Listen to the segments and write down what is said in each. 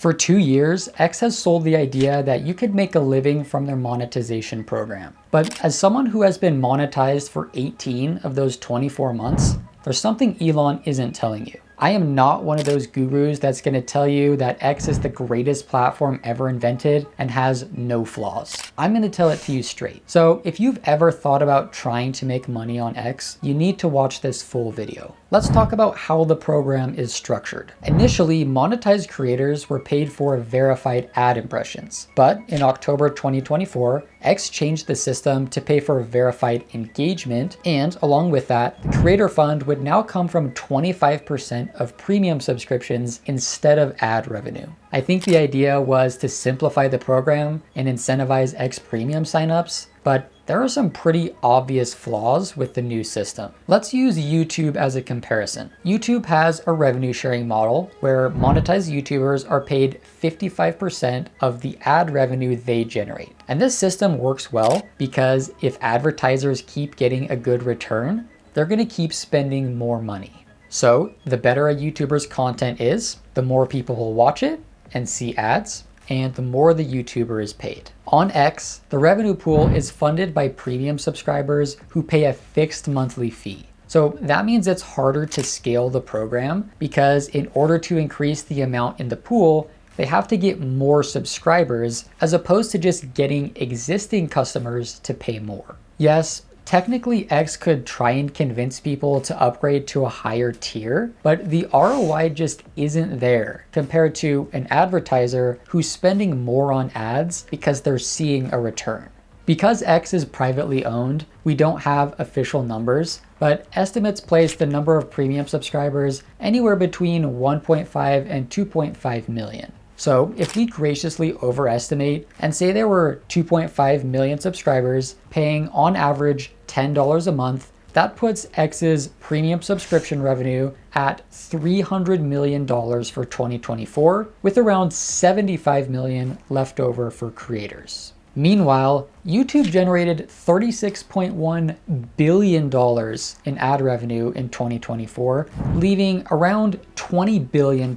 For 2 years, X has sold the idea that you could make a living from their monetization program. But as someone who has been monetized for 18 of those 24 months, there's something Elon isn't telling you. I am not one of those gurus that's going to tell you that X is the greatest platform ever invented and has no flaws. I'm going to tell it to you straight. So if you've ever thought about trying to make money on X, you need to watch this full video. Let's talk about how the program is structured. Initially, monetized creators were paid for verified ad impressions. But in October 2024, X changed the system to pay for verified engagement, and along with that, the creator fund would now come from 25% of premium subscriptions instead of ad revenue. I think the idea was to simplify the program and incentivize X premium signups, but there are some pretty obvious flaws with the new system. Let's use YouTube as a comparison. YouTube has a revenue sharing model where monetized YouTubers are paid 55% of the ad revenue they generate. And this system works well because if advertisers keep getting a good return, they're gonna keep spending more money. So the better a YouTuber's content is, the more people will watch it and see ads, and the more the YouTuber is paid. On X, the revenue pool is funded by premium subscribers who pay a fixed monthly fee. So that means it's harder to scale the program because in order to increase the amount in the pool, they have to get more subscribers as opposed to just getting existing customers to pay more. Yes, technically X could try and convince people to upgrade to a higher tier, but the ROI just isn't there compared to an advertiser who's spending more on ads because they're seeing a return. Because X is privately owned, we don't have official numbers, but estimates place the number of premium subscribers anywhere between 1.5 and 2.5 million. So if we graciously overestimate and say there were 2.5 million subscribers paying on average $10 a month, that puts X's premium subscription revenue at $300 million for 2024, with around $75 million left over for creators. Meanwhile, YouTube generated $36.1 billion in ad revenue in 2024, leaving around $20 billion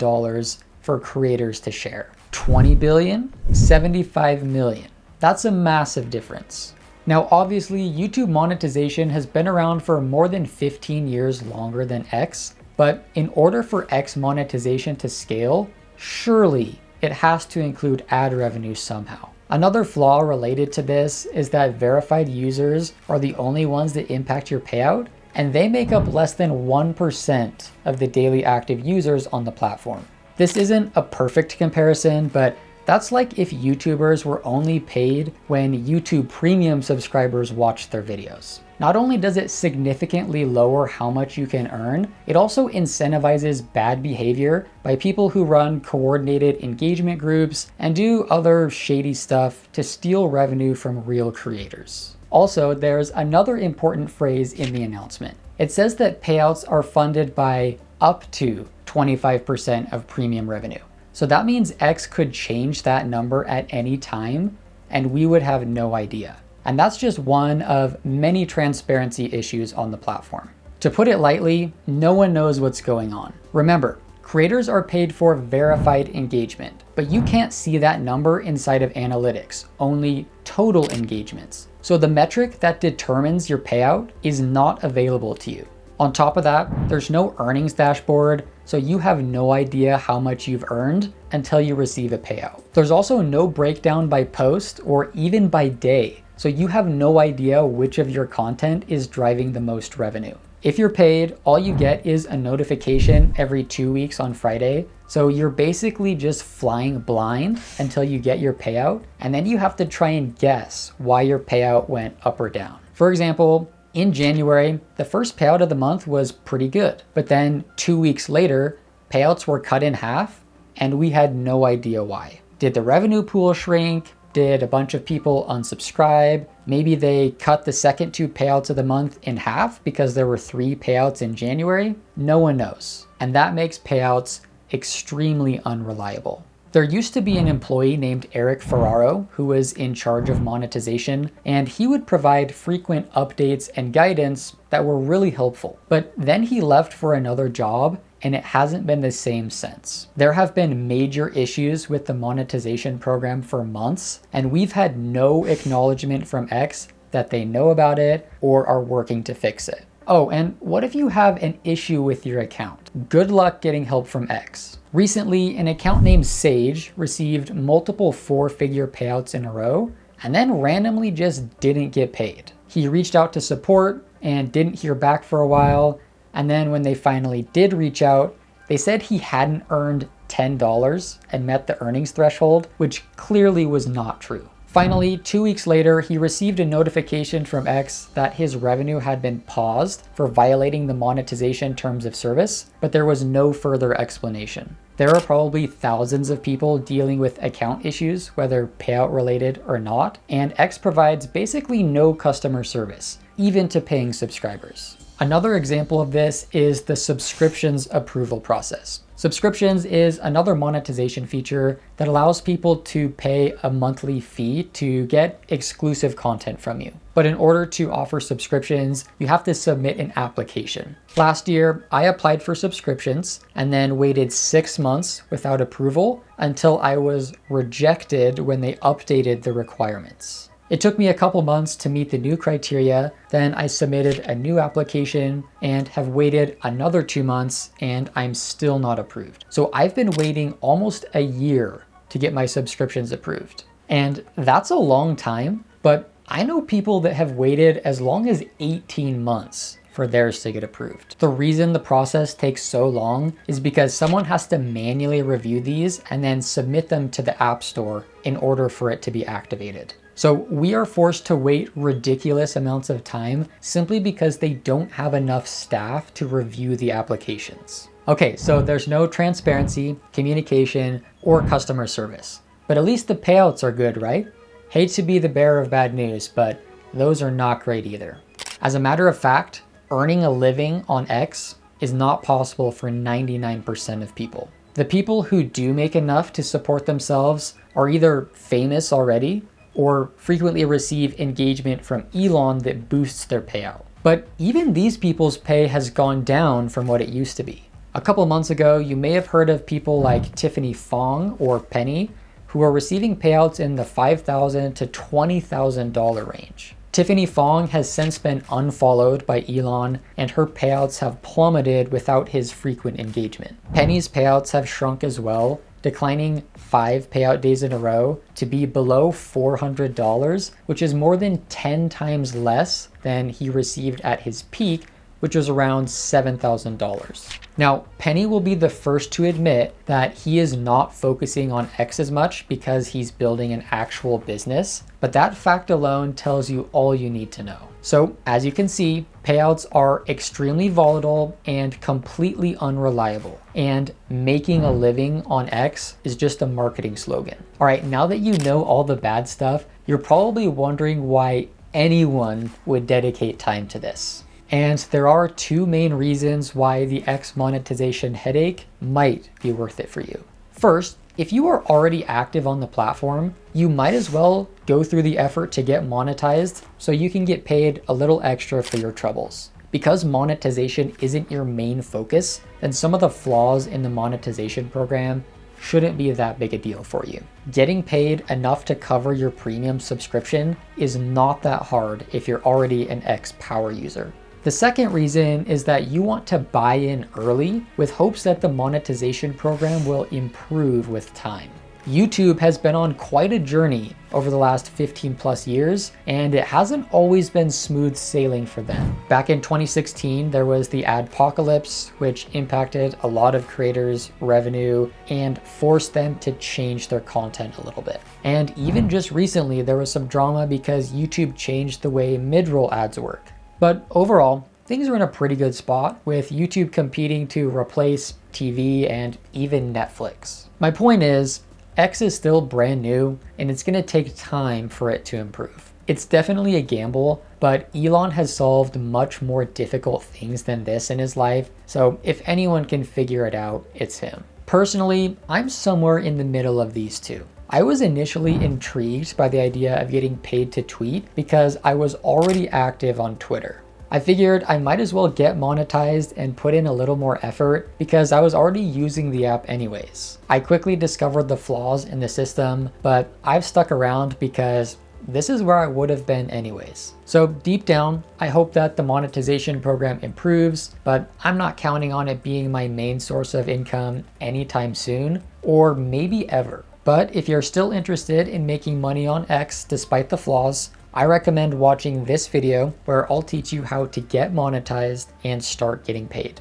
for creators to share. 20 billion, 75 million. That's a massive difference. Now, obviously, YouTube monetization has been around for more than 15 years longer than X, but in order for X monetization to scale, surely it has to include ad revenue somehow. Another flaw related to this is that verified users are the only ones that impact your payout, and they make up less than 1% of the daily active users on the platform. This isn't a perfect comparison, but that's like if YouTubers were only paid when YouTube Premium subscribers watched their videos. Not only does it significantly lower how much you can earn, it also incentivizes bad behavior by people who run coordinated engagement groups and do other shady stuff to steal revenue from real creators. Also, there's another important phrase in the announcement. It says that payouts are funded by up to 25% of premium revenue. So that means X could change that number at any time and we would have no idea. And that's just one of many transparency issues on the platform. To put it lightly, no one knows what's going on. Remember, creators are paid for verified engagement, but you can't see that number inside of analytics, only total engagements. So the metric that determines your payout is not available to you. On top of that, there's no earnings dashboard, so you have no idea how much you've earned until you receive a payout. There's also no breakdown by post or even by day, so you have no idea which of your content is driving the most revenue. If you're paid, all you get is a notification every 2 weeks on Friday, so you're basically just flying blind until you get your payout, and then you have to try and guess why your payout went up or down. For example, in January, the first payout of the month was pretty good, but then 2 weeks later, payouts were cut in half and we had no idea why. Did the revenue pool shrink? Did a bunch of people unsubscribe? Maybe they cut the second 2 payouts of the month in half because there were 3 payouts in January? No one knows. And that makes payouts extremely unreliable. There used to be an employee named Eric Ferraro who was in charge of monetization, and he would provide frequent updates and guidance that were really helpful. But then he left for another job and it hasn't been the same since. There have been major issues with the monetization program for months, and we've had no acknowledgement from X that they know about it or are working to fix it. Oh, and what if you have an issue with your account? Good luck getting help from X. Recently, an account named Sage received multiple 4-figure payouts in a row and then randomly just didn't get paid. He reached out to support and didn't hear back for a while, and then when they finally did reach out, they said he hadn't earned $10 and met the earnings threshold, which clearly was not true. Finally, 2 weeks later, he received a notification from X that his revenue had been paused for violating the monetization terms of service, but there was no further explanation. There are probably thousands of people dealing with account issues, whether payout related or not, and X provides basically no customer service, even to paying subscribers. Another example of this is the subscriptions approval process. Subscriptions is another monetization feature that allows people to pay a monthly fee to get exclusive content from you. But in order to offer subscriptions, you have to submit an application. Last year, I applied for subscriptions and then waited 6 months without approval until I was rejected when they updated the requirements. It took me a couple months to meet the new criteria, then I submitted a new application and have waited another 2 months and I'm still not approved. So I've been waiting almost a year to get my subscriptions approved. And that's a long time, but I know people that have waited as long as 18 months for theirs to get approved. The reason the process takes so long is because someone has to manually review these and then submit them to the App Store in order for it to be activated. So we are forced to wait ridiculous amounts of time simply because they don't have enough staff to review the applications. Okay, so there's no transparency, communication, or customer service. But at least the payouts are good, right? Hate to be the bearer of bad news, but those are not great either. As a matter of fact, earning a living on X is not possible for 99% of people. The people who do make enough to support themselves are either famous already or frequently receive engagement from Elon that boosts their payout. But even these people's pay has gone down from what it used to be. A couple months ago, you may have heard of people like Tiffany Fong or Penny, who are receiving payouts in the $5,000 to $20,000 range. Tiffany Fong has since been unfollowed by Elon, and her payouts have plummeted without his frequent engagement. Penny's payouts have shrunk as well, declining 5 payout days in a row to be below $400, which is more than 10 times less than he received at his peak, which was around $7,000. Now, Penny will be the first to admit that he is not focusing on X as much because he's building an actual business, but that fact alone tells you all you need to know. So, as you can see, payouts are extremely volatile and completely unreliable, and making a living on X is just a marketing slogan. All right, now that you know all the bad stuff, you're probably wondering why anyone would dedicate time to this. And there are 2 main reasons why the X monetization headache might be worth it for you. First, if you are already active on the platform, you might as well go through the effort to get monetized so you can get paid a little extra for your troubles. Because monetization isn't your main focus, then some of the flaws in the monetization program shouldn't be that big a deal for you. Getting paid enough to cover your premium subscription is not that hard if you're already an X power user. The second reason is that you want to buy in early with hopes that the monetization program will improve with time. YouTube has been on quite a journey over the last 15 plus years, and it hasn't always been smooth sailing for them. Back in 2016, there was the adpocalypse, which impacted a lot of creators' revenue and forced them to change their content a little bit. And even just recently, there was some drama because YouTube changed the way mid-roll ads work. But overall, things are in a pretty good spot, with YouTube competing to replace TV and even Netflix. My point is, X is still brand new, and it's gonna take time for it to improve. It's definitely a gamble, but Elon has solved much more difficult things than this in his life, so if anyone can figure it out, it's him. Personally, I'm somewhere in the middle of these two. I was initially intrigued by the idea of getting paid to tweet because I was already active on Twitter. I figured I might as well get monetized and put in a little more effort because I was already using the app anyways. I quickly discovered the flaws in the system, but I've stuck around because this is where I would have been anyways. So deep down, I hope that the monetization program improves, but I'm not counting on it being my main source of income anytime soon, or maybe ever. But if you're still interested in making money on X despite the flaws, I recommend watching this video where I'll teach you how to get monetized and start getting paid.